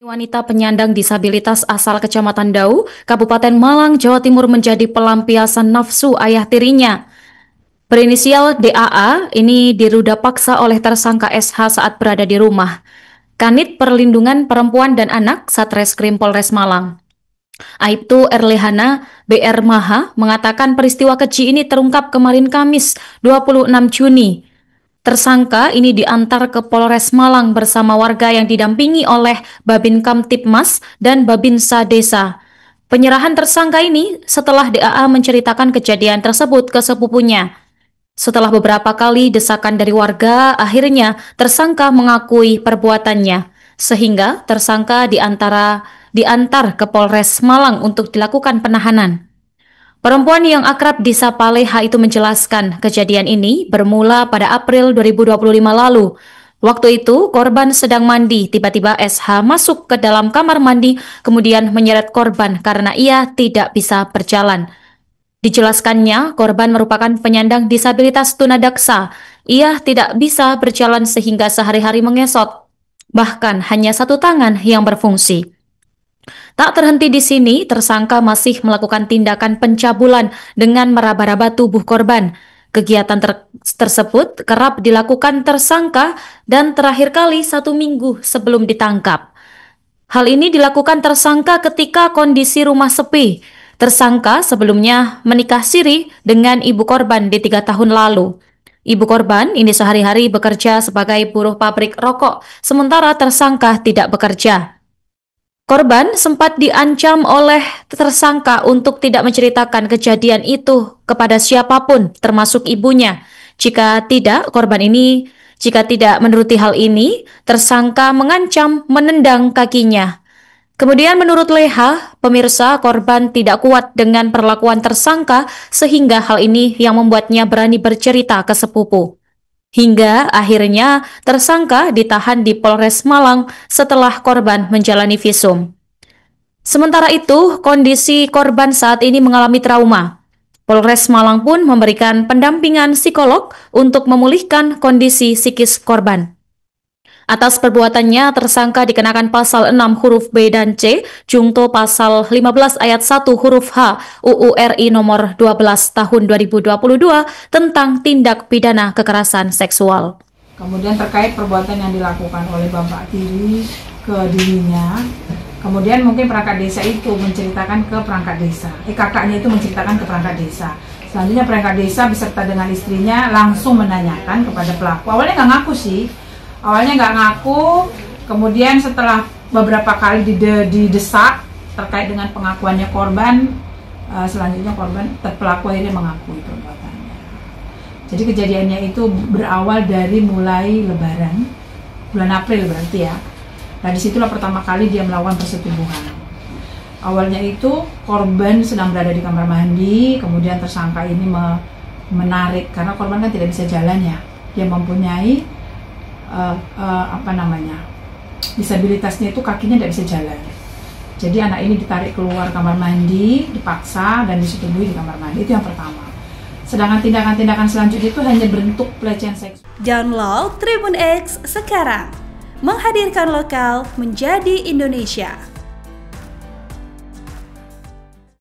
Wanita penyandang disabilitas asal Kecamatan Dau, Kabupaten Malang, Jawa Timur menjadi pelampiasan nafsu ayah tirinya. Berinisial DAA, ini diruda paksa oleh tersangka SH saat berada di rumah. Kanit Perlindungan Perempuan dan Anak Satreskrim Polres Malang, Aibtu Erlehana BR Maha, mengatakan peristiwa keji ini terungkap kemarin Kamis 26 Juni. Tersangka ini diantar ke Polres Malang bersama warga yang didampingi oleh Babin Kamtibmas dan Babinsa Desa. Penyerahan tersangka ini setelah DAA menceritakan kejadian tersebut ke sepupunya. Setelah beberapa kali desakan dari warga, akhirnya tersangka mengakui perbuatannya, sehingga tersangka diantar ke Polres Malang untuk dilakukan penahanan. Perempuan yang akrab disapa Leha itu menjelaskan kejadian ini bermula pada April 2025 lalu. Waktu itu korban sedang mandi, tiba-tiba SH masuk ke dalam kamar mandi kemudian menyeret korban karena ia tidak bisa berjalan. Dijelaskannya, korban merupakan penyandang disabilitas tunadaksa. Ia tidak bisa berjalan sehingga sehari-hari mengesot. Bahkan hanya satu tangan yang berfungsi. Tak terhenti di sini, tersangka masih melakukan tindakan pencabulan dengan meraba-raba tubuh korban. Kegiatan tersebut kerap dilakukan tersangka dan terakhir kali 1 minggu sebelum ditangkap. Hal ini dilakukan tersangka ketika kondisi rumah sepi. Tersangka sebelumnya menikah siri dengan ibu korban di 3 tahun lalu. Ibu korban ini sehari-hari bekerja sebagai buruh pabrik rokok, sementara tersangka tidak bekerja. Korban sempat diancam oleh tersangka untuk tidak menceritakan kejadian itu kepada siapapun, termasuk ibunya. Jika tidak menuruti hal ini, tersangka mengancam menendang kakinya. Kemudian menurut Leha, pemirsa, korban tidak kuat dengan perlakuan tersangka sehingga hal ini yang membuatnya berani bercerita ke sepupu. Hingga akhirnya tersangka ditahan di Polres Malang setelah korban menjalani visum. Sementara itu, kondisi korban saat ini mengalami trauma. Polres Malang pun memberikan pendampingan psikolog untuk memulihkan kondisi psikis korban. Atas perbuatannya, tersangka dikenakan pasal 6 huruf B dan C, Jungto pasal 15 ayat 1 huruf H, UU RI nomor 12 tahun 2022 tentang tindak pidana kekerasan seksual. Kemudian terkait perbuatan yang dilakukan oleh bapak tiri ke dirinya, kemudian mungkin perangkat desa itu menceritakan ke perangkat desa, kakaknya itu menceritakan ke perangkat desa. Selanjutnya perangkat desa beserta dengan istrinya langsung menanyakan kepada pelaku. Awalnya nggak ngaku sih. Kemudian setelah beberapa kali didesak terkait dengan pengakuannya korban, selanjutnya pelaku akhirnya mengakui perbuatannya. Jadi kejadiannya itu berawal dari mulai Lebaran, bulan April berarti ya. Nah disitulah pertama kali dia melakukan persetubuhan. Awalnya itu korban sedang berada di kamar mandi, kemudian tersangka ini menarik karena korban kan tidak bisa jalan ya. Dia mempunyai disabilitasnya itu kakinya tidak bisa jalan. Jadi anak ini ditarik keluar kamar mandi, dipaksa dan disetujui di kamar mandi. Itu yang pertama. Sedangkan tindakan-tindakan selanjutnya itu hanya bentuk pelecehan seksual. Download Tribun X sekarang, menghadirkan lokal menjadi Indonesia.